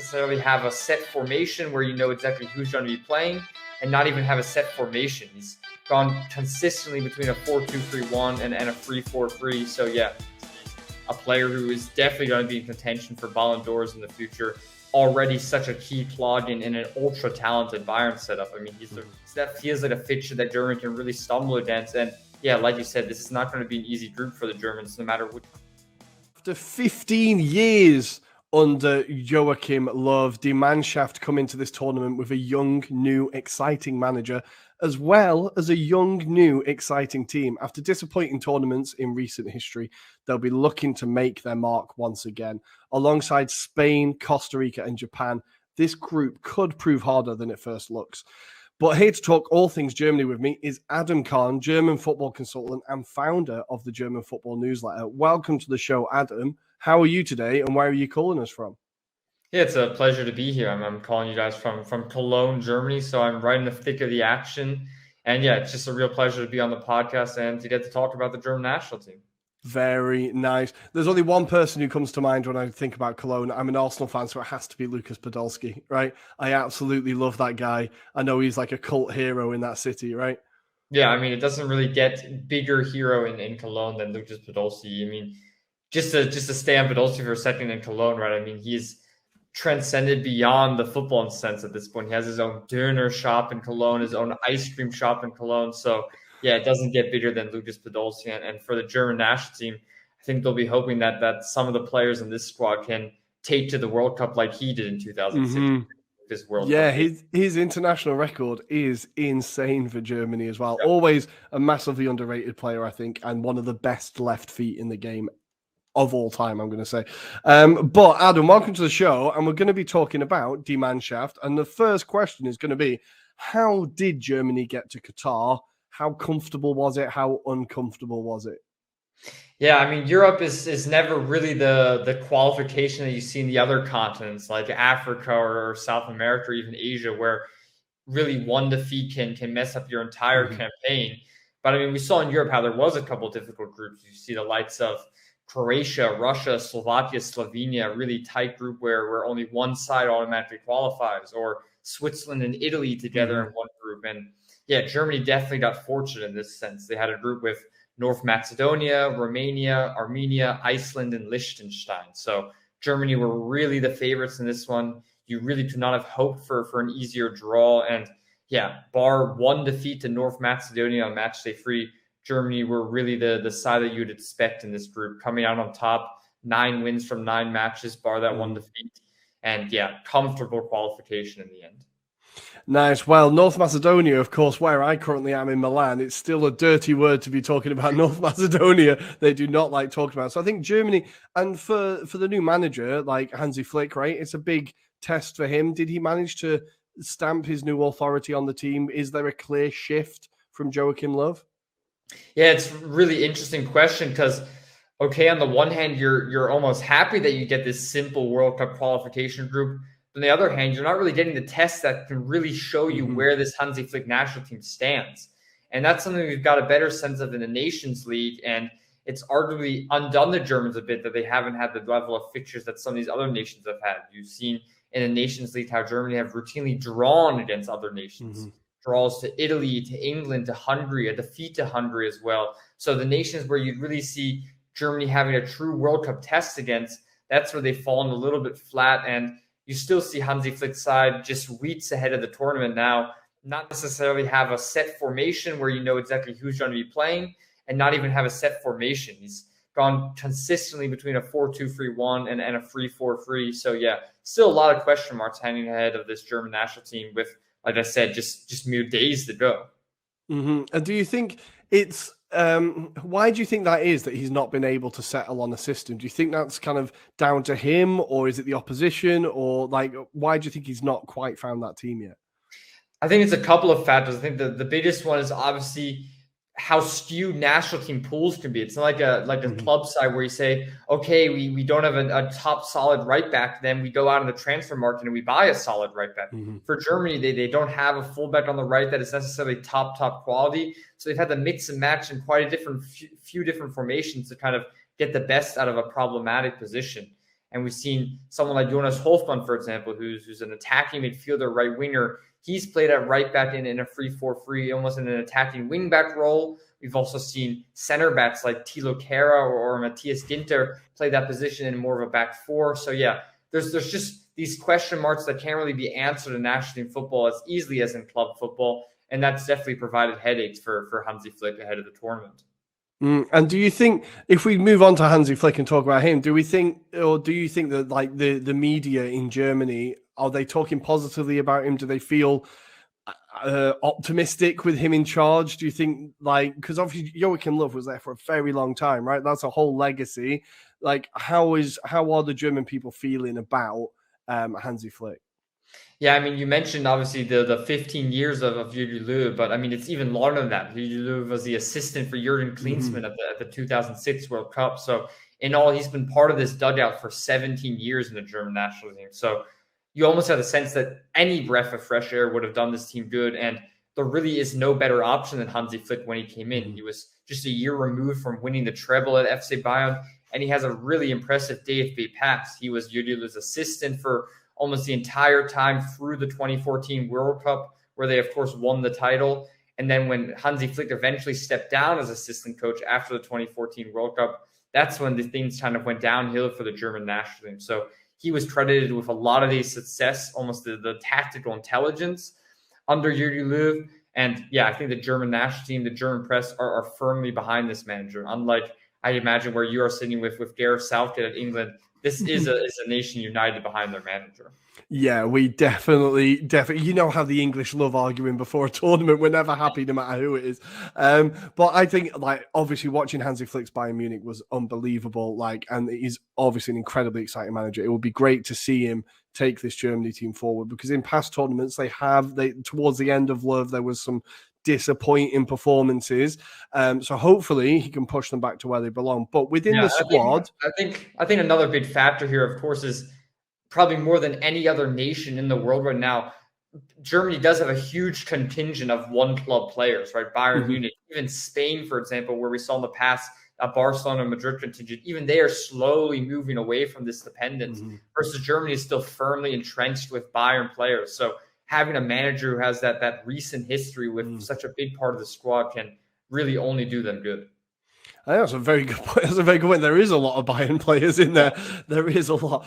necessarily have a set formation where you know exactly who's going to be playing, and not even have a set formation. He's gone consistently between a 4-2-3-1 and a 3-4-3. So yeah, a player who is definitely going to be in contention for Ballon d'Ors in the future. Already such a key plug in an ultra talented Bayern setup. I mean, that feels like a fixture that Germany can really stumble against. And yeah, like you said, this is not going to be an easy group for the Germans, no matter what. After 15 years under Joachim Low, die Mannschaft come into this tournament with a young, new, exciting manager, as well as a young, new, exciting team. After disappointing tournaments in recent history, they'll be looking to make their mark once again. Alongside Spain, Costa Rica, and Japan, this group could prove harder than it first looks. But here to talk all things Germany with me is Adam Kahn, German football consultant and founder of the German Football Newsletter. Welcome to the show, Adam. How are you today, and where are you calling us from? Yeah, it's a pleasure to be here. I'm calling you guys from Cologne, Germany, so I'm right in the thick of the action. And yeah, it's just a real pleasure to be on the podcast and to get to talk about the German national team. Very nice. There's only one person who comes to mind when I think about Cologne. I'm an Arsenal fan, so it has to be Lucas Podolski, right? I absolutely love that guy. I know he's like a cult hero in that city, right? Yeah, I mean, it doesn't really get bigger hero in Cologne than Lucas Podolski. I mean, just to stay on Podolski for a second in Cologne, right? I mean, he's transcended beyond the football sense at this point. He has his own Döner shop in Cologne, his own ice cream shop in Cologne. So yeah, it doesn't get bigger than Lucas Podolski. And for the German national team, I think they'll be hoping that some of the players in this squad can take to the World Cup like he did in 2006. Mm-hmm. This World Cup. His international record is insane for Germany as well. Yep. Always a massively underrated player, I think, and one of the best left feet in the game of all time, I'm going to say. But Adam, welcome to the show, and we're going to be talking about Die Mannschaft. And the first question is going to be, how did Germany get to Qatar? How comfortable was it? How uncomfortable was it? Yeah, I mean, Europe is never really the qualification that you see in the other continents, like Africa or South America or even Asia, where really one defeat can mess up your entire campaign. But I mean, we saw in Europe how there was a couple of difficult groups. You see the likes of Croatia, Russia, Slovakia, Slovenia, a really tight group where only one side automatically qualifies, or Switzerland and Italy together in one group. And yeah, Germany definitely got fortunate in this sense. They had a group with North Macedonia, Romania, Armenia, Iceland, and Liechtenstein. So Germany were really the favorites in this one. You really could not have hoped for an easier draw. And yeah, bar one defeat to North Macedonia on match day 3, Germany were really the side that you'd expect in this group, coming out on top, 9 wins from 9 matches, bar that one defeat. And yeah, comfortable qualification in the end. Nice. Well, North Macedonia, of course, where I currently am in Milan, it's still a dirty word to be talking about North Macedonia. They do not like talking about it. So I think Germany, and for the new manager, like Hansi Flick, right, it's a big test for him. Did he manage to stamp his new authority on the team? Is there a clear shift from Joachim Low? Yeah, it's a really interesting question because, okay, on the one hand, you're almost happy that you get this simple World Cup qualification group. On the other hand, you're not really getting the tests that can really show you where this Hansi Flick national team stands. And that's something we've got a better sense of in the Nations League. And it's arguably undone the Germans a bit that they haven't had the level of fixtures that some of these other nations have had. You've seen in the Nations League how Germany have routinely drawn against other nations. Draws to Italy, to England, to Hungary, a defeat to Hungary as well. So the nations where you'd really see Germany having a true World Cup test against, that's where they've fallen a little bit flat. And you still see Hansi Flick's side just weeks ahead of the tournament now, not necessarily have a set formation where you know exactly who's going to be playing, and not even have a set formation. He's gone consistently between a 4-2-3-1 and a 3-4-3. So yeah, still a lot of question marks hanging ahead of this German national team with, like I said, just mere days to go. And do you think it's why do you think that is, that he's not been able to settle on a system? Do you think that's kind of down to him, or is it the opposition, or like why do you think he's not quite found that team yet? I think it's a couple of factors. I think the biggest one is obviously how skewed national team pools can be. It's not like a club side where you say, okay, we don't have a top solid right back, then we go out in the transfer market and we buy a solid right back. For Germany, they don't have a fullback on the right that is necessarily top quality. So they've had to mix and match in quite a few different formations to kind of get the best out of a problematic position. And we've seen someone like Jonas Hofmann, for example, who's an attacking midfielder, right winger. He's played at right back in a 3-4-3, almost in an attacking wing back role. We've also seen center backs like Thilo Kehrer or Matthias Ginter play that position in more of a back four. So yeah, there's just these question marks that can't really be answered in national team football as easily as in club football. And that's definitely provided headaches for Hansi Flick ahead of the tournament. And do you think, if we move on to Hansi Flick and talk about him, do you think that like the media in Germany, are they talking positively about him? Do they feel optimistic with him in charge? Do you think, like, because obviously Joachim Low was there for a very long time, right? That's a whole legacy. Like, how are the German people feeling about Hansi Flick? Yeah, I mean, you mentioned obviously the 15 years of Jürgen Löw, but I mean, it's even longer than that. Jürgen Löw was the assistant for Jürgen Klinsmann at the 2006 World Cup. So in all, he's been part of this dugout for 17 years in the German national team. So you almost have the sense that any breath of fresh air would have done this team good. And there really is no better option than Hansi Flick when he came in. He was just a year removed from winning the treble at FC Bayern, and he has a really impressive DFB past. He was Jürgen Löw's assistant for almost the entire time through the 2014 World Cup, where they, of course, won the title. And then when Hansi Flick eventually stepped down as assistant coach after the 2014 World Cup, that's when the things kind of went downhill for the German national team. So he was credited with a lot of the success, almost the tactical intelligence under Jürgen Löw. And yeah, I think the German national team, the German press are firmly behind this manager. Unlike, I imagine, where you are sitting with Gareth Southgate at England, this is a nation united behind their manager. Yeah, we definitely. You know how the English love arguing before a tournament. We're never happy, no matter who it is. But I think, like, obviously watching Hansi Flick's Bayern Munich was unbelievable. Like, and he's obviously an incredibly exciting manager. It would be great to see him take this Germany team forward, because in past tournaments they towards the end of Love there was some disappointing performances. So hopefully he can push them back to where they belong. But within the squad, I think another big factor here, of course, is probably more than any other nation in the world right now, Germany does have a huge contingent of one club players, right? Bayern Munich, even Spain, for example, where we saw in the past Barcelona and Madrid contingent, even they are slowly moving away from this dependence, versus Germany is still firmly entrenched with Bayern players. So having a manager who has that recent history with such a big part of the squad can really only do them good. That's a very good point. That's a very good point. There is a lot of Bayern players in there. There is a lot.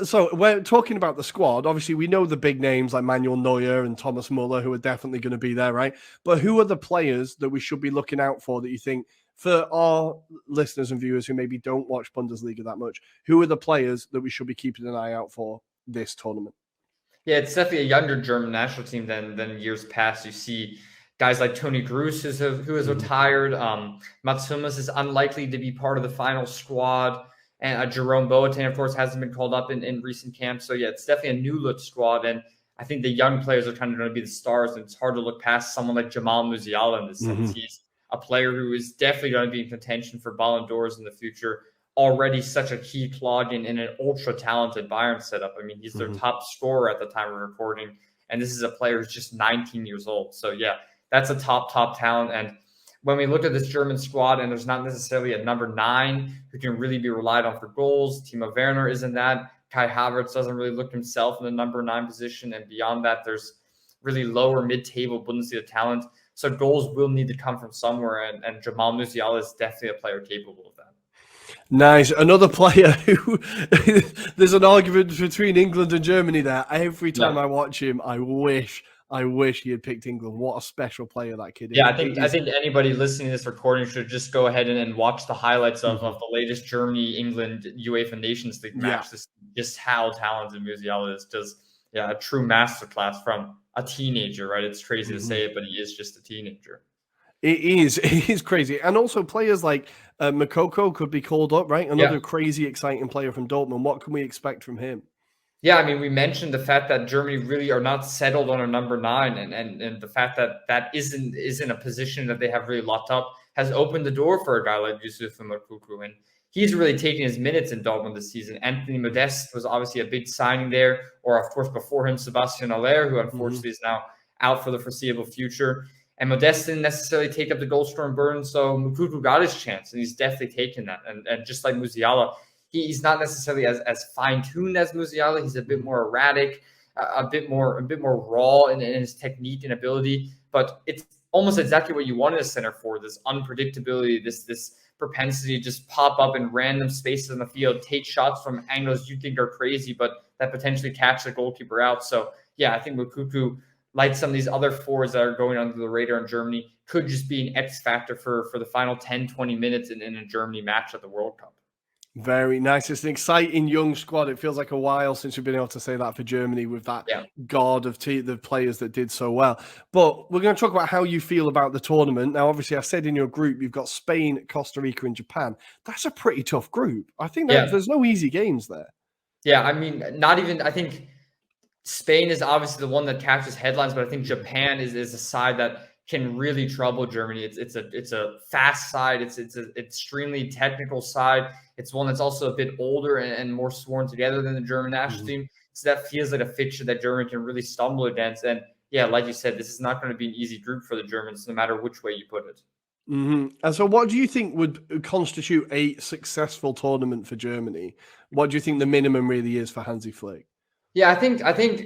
So we're talking about the squad. Obviously, we know the big names like Manuel Neuer and Thomas Muller, who are definitely going to be there, right? But who are the players that we should be looking out for that you think, for our listeners and viewers who maybe don't watch Bundesliga that much, who are the players that we should be keeping an eye out for this tournament? Yeah, it's definitely a younger German national team than years past. You see guys like Toni Kroos, who is retired. Mats Hummels is unlikely to be part of the final squad. And Jerome Boateng, of course, hasn't been called up in recent camps. So, yeah, it's definitely a new-look squad. And I think the young players are kind of going to be the stars. And it's hard to look past someone like Jamal Musiala in this sense. He's a player who is definitely going to be in contention for Ballon d'Ors in the future. Already such a key clog in an ultra-talented Bayern setup. I mean, he's their top scorer at the time of recording. And this is a player who's just 19 years old. So, yeah, that's a top talent. And when we look at this German squad, and there's not necessarily a number 9 who can really be relied on for goals. Timo Werner isn't that. Kai Havertz doesn't really look himself in the number 9 position. And beyond that, there's really lower mid-table Bundesliga talent. So goals will need to come from somewhere. And Jamal Musiala is definitely a player capable of that. Nice. Another player who there's an argument between England and Germany there. Every time I watch him, I wish he had picked England. What a special player that kid is. Yeah, I think anybody listening to this recording should just go ahead and watch the highlights of the latest Germany-England UEFA Nations League match. This, just how talented Musiala is. Just a true masterclass from a teenager, right? It's crazy to say it, but he is just a teenager. It is crazy. And also players like Makoko could be called up, right? Another crazy, exciting player from Dortmund. What can we expect from him? Yeah, I mean, we mentioned the fact that Germany really are not settled on a number 9, and the fact that isn't a position that they have really locked up has opened the door for a guy like Yusuf Moukoko, and he's really taking his minutes in Dortmund this season. Anthony Modeste was obviously a big signing there, or of course before him, Sebastian Haller, who unfortunately is now out for the foreseeable future. And Modeste didn't necessarily take up the goal scoring burden, so Moukoko got his chance, and he's definitely taken that. And just like Musiala, he's not necessarily as fine-tuned as Musiala. He's a bit more erratic, a bit more raw in his technique and ability. But it's almost exactly what you want in a center forward: this unpredictability, this propensity to just pop up in random spaces in the field, take shots from angles you think are crazy, but that potentially catch the goalkeeper out. So yeah, I think Moukoko, like some of these other forwards that are going under the radar in Germany, could just be an X factor for the final 10, 20 minutes in a Germany match at the World Cup. Very nice. It's an exciting young squad. It feels like a while since we've been able to say that for Germany with that guard of the players that did so well. But we're going to talk about how you feel about the tournament. Now, obviously, I said in your group, you've got Spain, Costa Rica, and Japan. That's a pretty tough group. I think there's no easy games there. Yeah, I mean, not even, I think Spain is obviously the one that catches headlines, but I think Japan is a side that can really trouble Germany. It's a fast side. It's an extremely technical side. It's one that's also a bit older and more sworn together than the German national team. So that feels like a fixture that Germany can really stumble against. And yeah, like you said, this is not going to be an easy group for the Germans, no matter which way you put it. And so what do you think would constitute a successful tournament for Germany? What do you think the minimum really is for Hansi Flick? Yeah, I think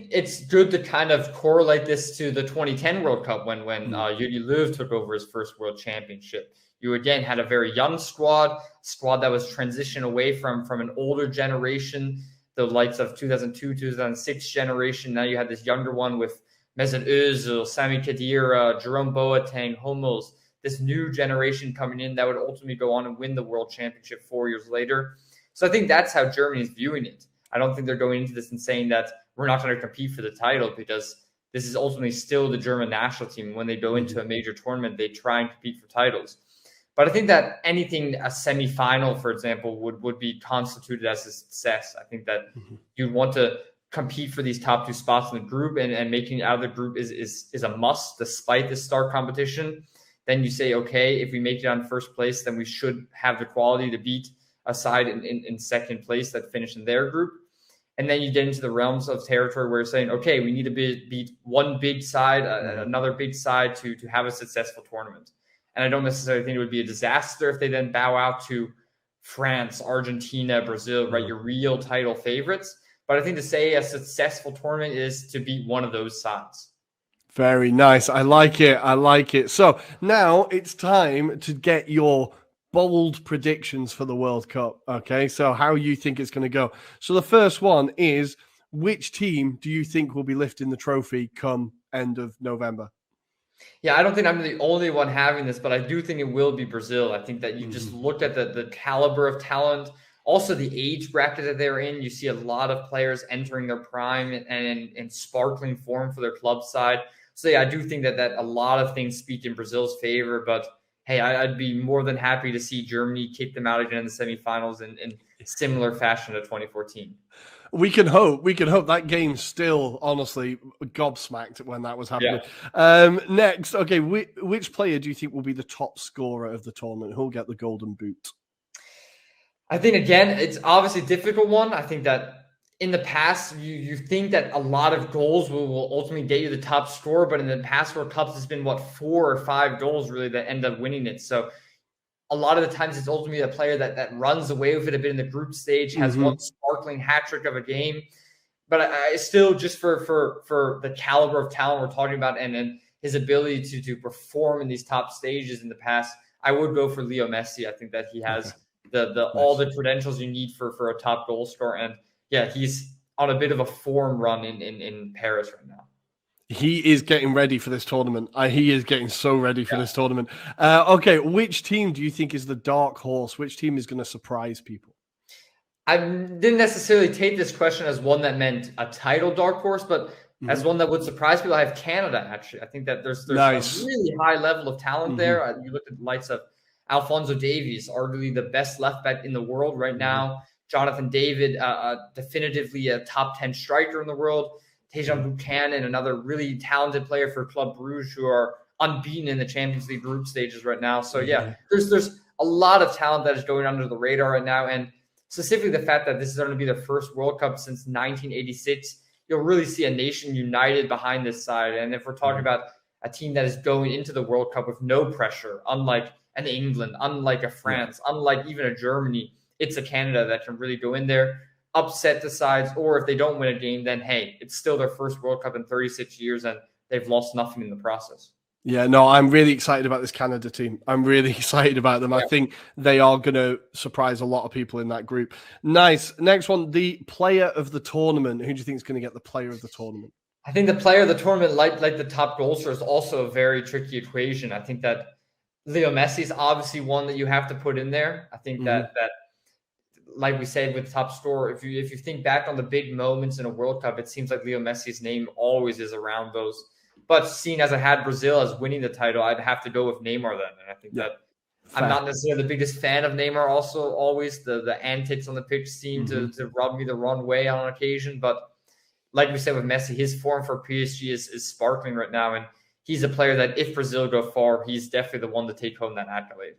it's good to kind of correlate this to the 2010 World Cup when Jogi Löw took over his first World Championship. You again had a very young squad that was transitioned away from an older generation, the likes of 2002, 2006 generation. Now you had this younger one with Mesut Özil, Sami Khedira, Jerome Boateng, Hummels, this new generation coming in that would ultimately go on and win the World Championship 4 years later. So I think that's how Germany is viewing it. I don't think they're going into this and saying that we're not going to compete for the title, because this is ultimately still the German national team. When they go into a major tournament, they try and compete for titles. But I think that anything, a semifinal, for example, would be constituted as a success. I think that you'd want to compete for these top two spots in the group, and making it out of the group is a must, despite the stark competition. Then you say, okay, if we make it on first place, then we should have the quality to beat a side in second place that finished in their group. And then you get into the realms of territory where you're saying, okay, we need to beat one big side, another big side to have a successful tournament. And I don't necessarily think it would be a disaster if they then bow out to France, Argentina, Brazil, right? Your real title favorites. But I think to say a successful tournament is to beat one of those sides. Very nice. I like it. I like it. So now it's time to get your bold predictions for the World Cup. Okay, so how you think it's going to go. So the first one is, which team do you think will be lifting the trophy come end of November? Yeah, I don't think I'm the only one having this, but I do think it will be Brazil. I think that you just looked at the caliber of talent, also the age bracket that they're in. You see a lot of players entering their prime and in sparkling form for their club side. So yeah, I do think that a lot of things speak in Brazil's favor, but hey, I'd be more than happy to see Germany kick them out again in the semifinals in similar fashion to 2014. We can hope. We can hope. That game's still, honestly, gobsmacked when that was happening. Yeah. Next, okay, which player do you think will be the top scorer of the tournament? Who'll get the golden boot? I think, again, it's obviously a difficult one. I think that in the past, you think that a lot of goals will ultimately get you the top score, but in the past World Cups, it's been, 4 or 5 goals really that end up winning it. So a lot of the times it's ultimately a player that runs away with it a bit in the group stage, has one sparkling hat trick of a game. But I still, just for the caliber of talent we're talking about and his ability to perform in these top stages in the past, I would go for Leo Messi. I think that he has all the credentials you need for a top goal scorer. And yeah, he's on a bit of a form run in Paris right now. He is getting ready for this tournament. He is getting so ready for this tournament. Okay, which team do you think is the dark horse? Which team is going to surprise people? I didn't necessarily take this question as one that meant a title dark horse, but as one that would surprise people. I have Canada, actually. I think that there's nice. A really high level of talent there. You look at the likes of Alphonso Davies, arguably the best left back in the world right now. Jonathan David, definitively a top 10 striker in the world. Tejan Buchanan, another really talented player for Club Brugge, who are unbeaten in the Champions League group stages right now. So yeah, there's a lot of talent that is going under the radar right now. And specifically the fact that this is going to be the first World Cup since 1986, you'll really see a nation united behind this side. And if we're talking about a team that is going into the World Cup with no pressure, unlike an England, unlike a France, unlike even a Germany, it's a Canada that can really go in there, upset the sides, or if they don't win a game, then hey, it's still their first World Cup in 36 years and they've lost nothing in the process. Yeah, no, I'm really excited about this Canada team. I'm really excited about them. I think they are going to surprise a lot of people in that group. Nice. Next one, the player of the tournament. Who do you think is going to get the player of the tournament? I think the player of the tournament, like the top goal scorer, is also a very tricky equation. I think that Leo Messi is obviously one that you have to put in there. I think that like we said with top scorer, if you think back on the big moments in a World Cup, it seems like Leo Messi's name always is around those. But seeing as I had Brazil as winning the title, I'd have to go with Neymar then. And I think that I'm not necessarily the biggest fan of Neymar. Also, always the antics on the pitch seem to rub me the wrong way on occasion. But like we said with Messi, his form for PSG is sparkling right now. And he's a player that if Brazil go far, he's definitely the one to take home that accolade.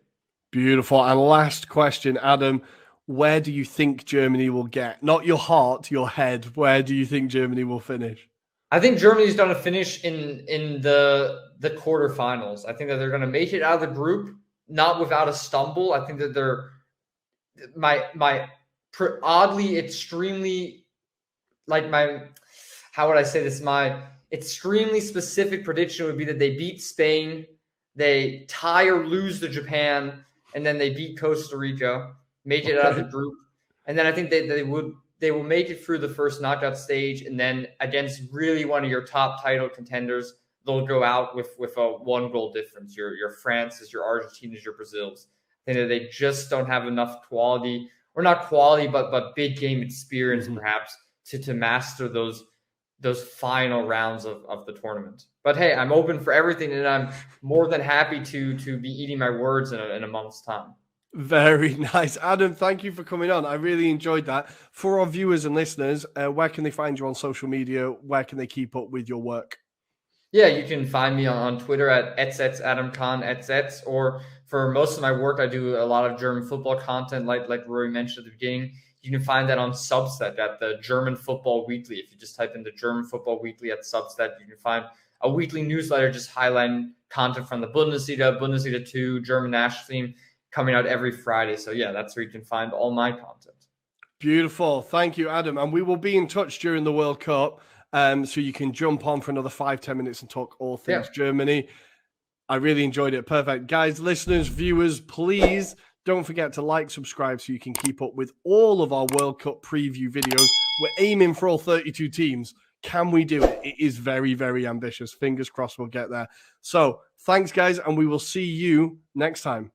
Beautiful. And last question, Adam, where do you think Germany will get? Not your heart, your head. Where do you think Germany will finish? I think Germany's going to finish in the quarterfinals. I think that they're going to make it out of the group, not without a stumble. I think that they're oddly extremely how would I say this? My extremely specific prediction would be that they beat Spain, they tie or lose to Japan, and then they beat Costa Rica, make it out of the group, and then I think they will make it through the first knockout stage, and then against really one of your top title contenders, they'll go out with a 1-goal difference. Your France's, your Argentina's, your Brazil's. I think that they just don't have enough quality, or not quality, but big game experience perhaps to master those final rounds of the tournament. But hey, I'm open for everything, and I'm more than happy to be eating my words in a month's time. Very nice. Adam, thank you for coming on. I really enjoyed that. For our viewers and listeners, where can they find you on social media? Where can they keep up with your work? Yeah, you can find me on Twitter at @AdamKhan, or for most of my work, I do a lot of German football content, like Rory mentioned at the beginning. You can find that on Substack at the German Football Weekly. If you just type in the German Football Weekly at Substack, you can find a weekly newsletter just highlighting content from the Bundesliga, Bundesliga 2, German national team, coming out every Friday. So yeah, that's where you can find all my content. Beautiful. Thank you, Adam. And we will be in touch during the World Cup. So you can jump on for another 5-10 minutes and talk all things Germany. I really enjoyed it. Perfect. Guys, listeners, viewers, please don't forget to like, subscribe so you can keep up with all of our World Cup preview videos. We're aiming for all 32 teams. Can we do it? It is very, very ambitious. Fingers crossed we'll get there. So thanks, guys, and we will see you next time.